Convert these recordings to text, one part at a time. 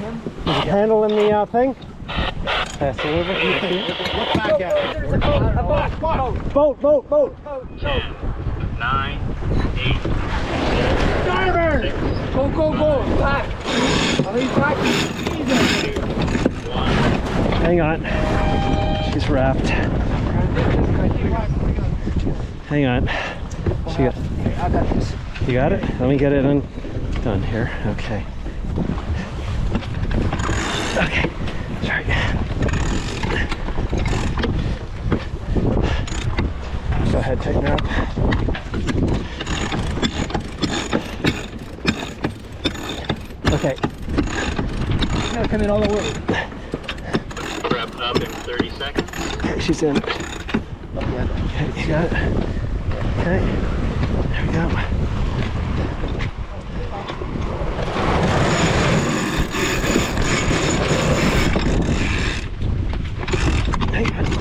There's a handle in the thing. Pass it over. Look back at it. There's a boat. Boat. 10, 9, 8. Starboard! Go. Back. Are you back? 1. Hang on. She's wrapped. Hang on. She got. I got this. You got it? Let me get it done here. Okay. Okay. Sorry. Go ahead, tighten her up. Okay. Now come in all the way. Wrap up in 30 seconds. Okay, she's in. Okay, you got it. Okay. There we go. Hang on.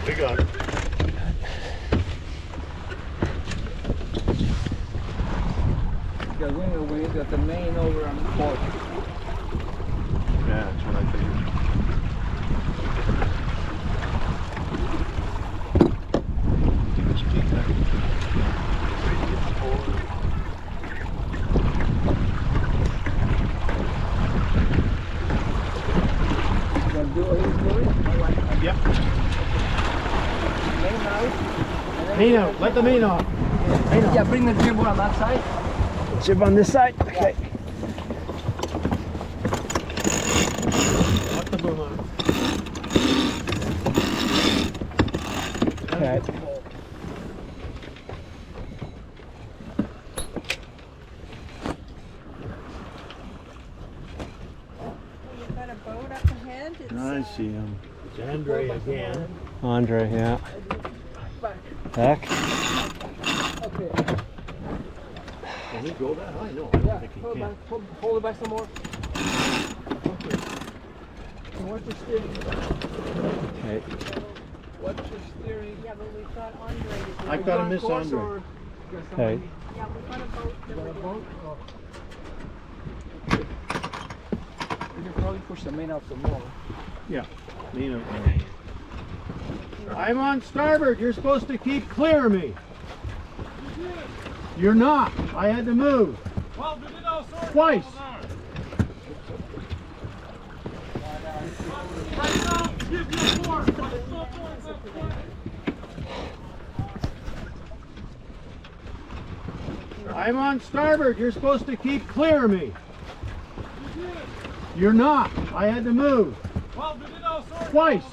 We got it. The window we got the main over on the port. Yeah, that's what I figured. You gonna do it? Yep. Main out. Main out. Let the main off. Yeah, bring the jib on that side. Jib on this side. Okay. Let the boom on. Okay. You've got a boat up ahead. It's, I see him. It's Andre again. Andre, yeah. Back. Okay. Can he go that high? No, I don't Yeah, think he hold it can. back. Hold it back some more. Okay. And watch your steering. Okay. Watch your steering. yeah, but we've got Andre. I gotta miss Course Andre. or you got Okay. somebody- Yeah, we've got a boat. You got a boat? Oh. You can probably push the main out some more. Yeah. Main out. I'm on starboard. You're supposed to keep clear of me. You're not. I had to move. Twice. I'm on starboard. You're supposed to keep clear of me. You're not. I had to move. Twice.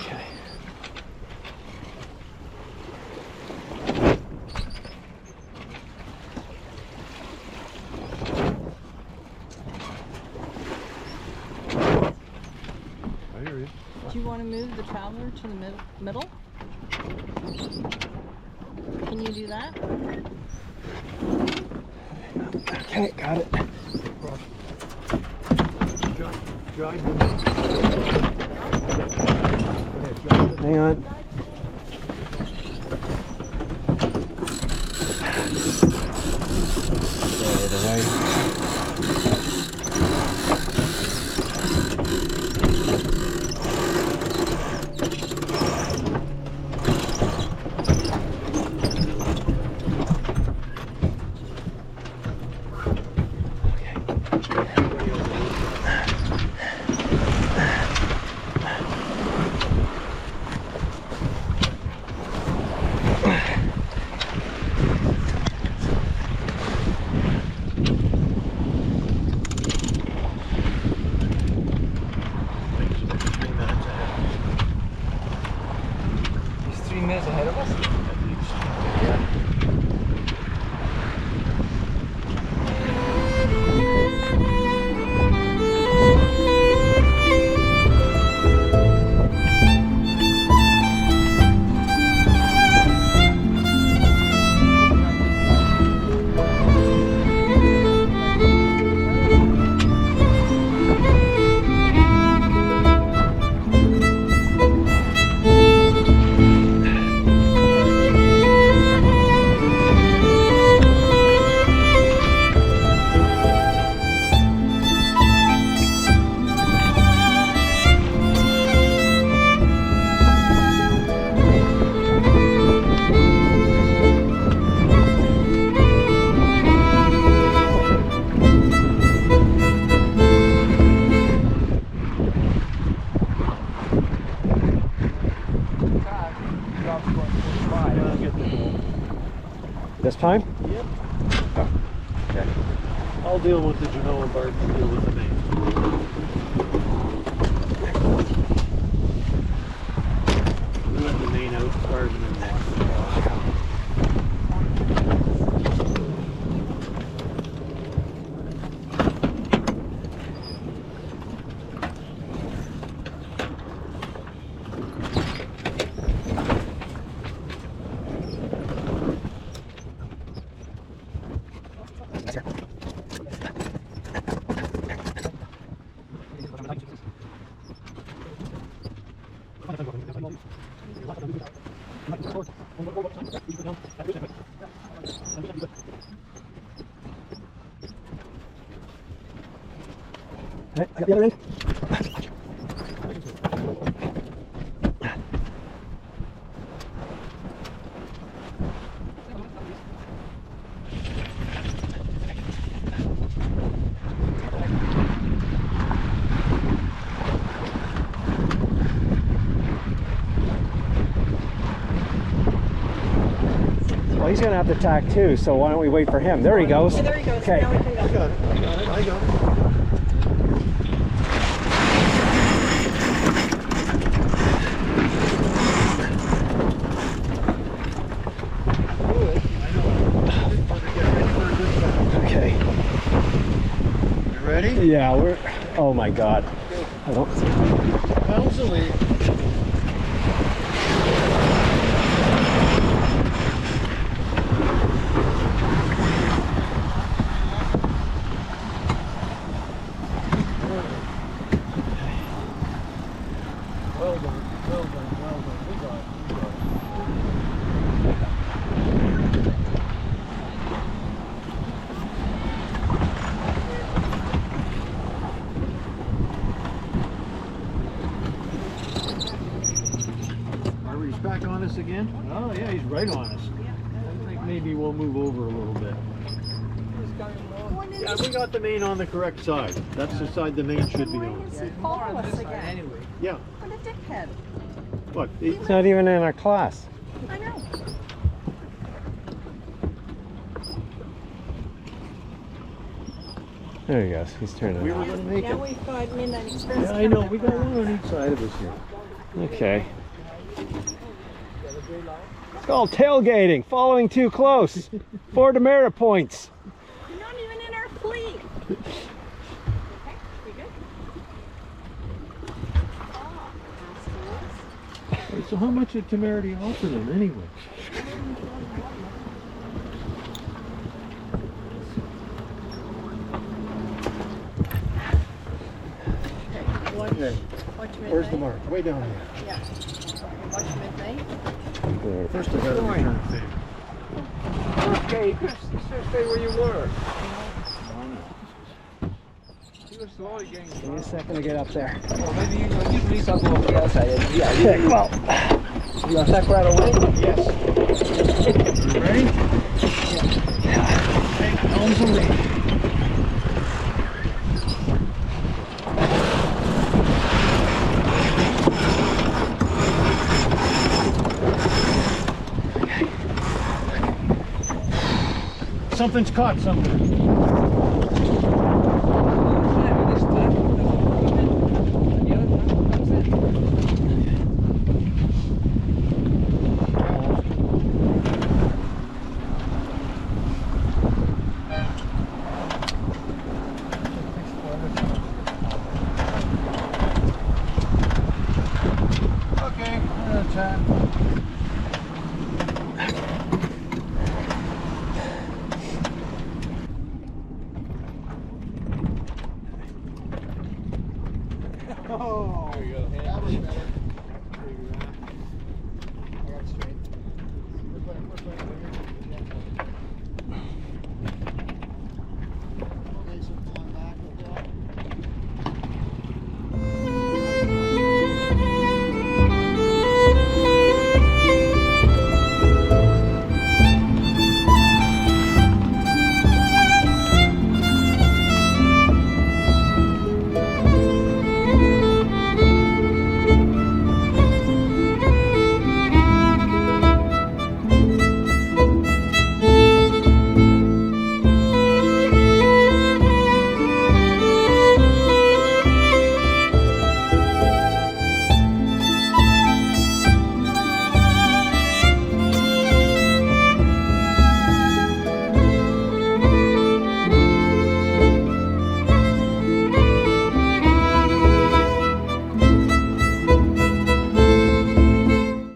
Okay. Do you want to move the traveler to the middle? Can you do that? Okay, got it. Hang on. This time? Yep. Oh, okay. I'll deal with the Genoa barge, you deal with the main. We let the main out, start and then walk. Hey, I got the other end. Well, he's gonna have to tack too, so why don't we wait for him? There he goes. Okay, there he goes. Okay. Now we can go. I got it, I got it, I got it. Okay. You ready? Yeah, we're. Oh my God. I don't. Pounds a lead. Well done, well done, well done. We got it, we got it. Harvey's back on us again? Oh yeah, he's right on us. I think maybe we'll move over a little bit. Yeah, we got the main on the correct side. That's the side the main should be Why on. is he follow us again? Yeah, What a dickhead. what? It's not even in our class. I know. There he goes. He's turning. We were gonna make Now it. we've got Midnight Express. Yeah, I know. We got one on each side of us here. Okay. It's called tailgating. Following too close. 4 demerit points. You're not even in our fleet. Okay, we good? Hey, so how much did Temerity offer them anyway? Okay. Watch midnight. Where's the mark? Way down here. Yeah. Watch midnight. First I gotta return the favor. Okay, you could stay where you were. You were slowly getting. Give me a second to get up there. Well, maybe you need something on the outside. Yeah, Okay, well, you gonna sack right away? Yes. You ready? Take helms a lead. Something's caught something.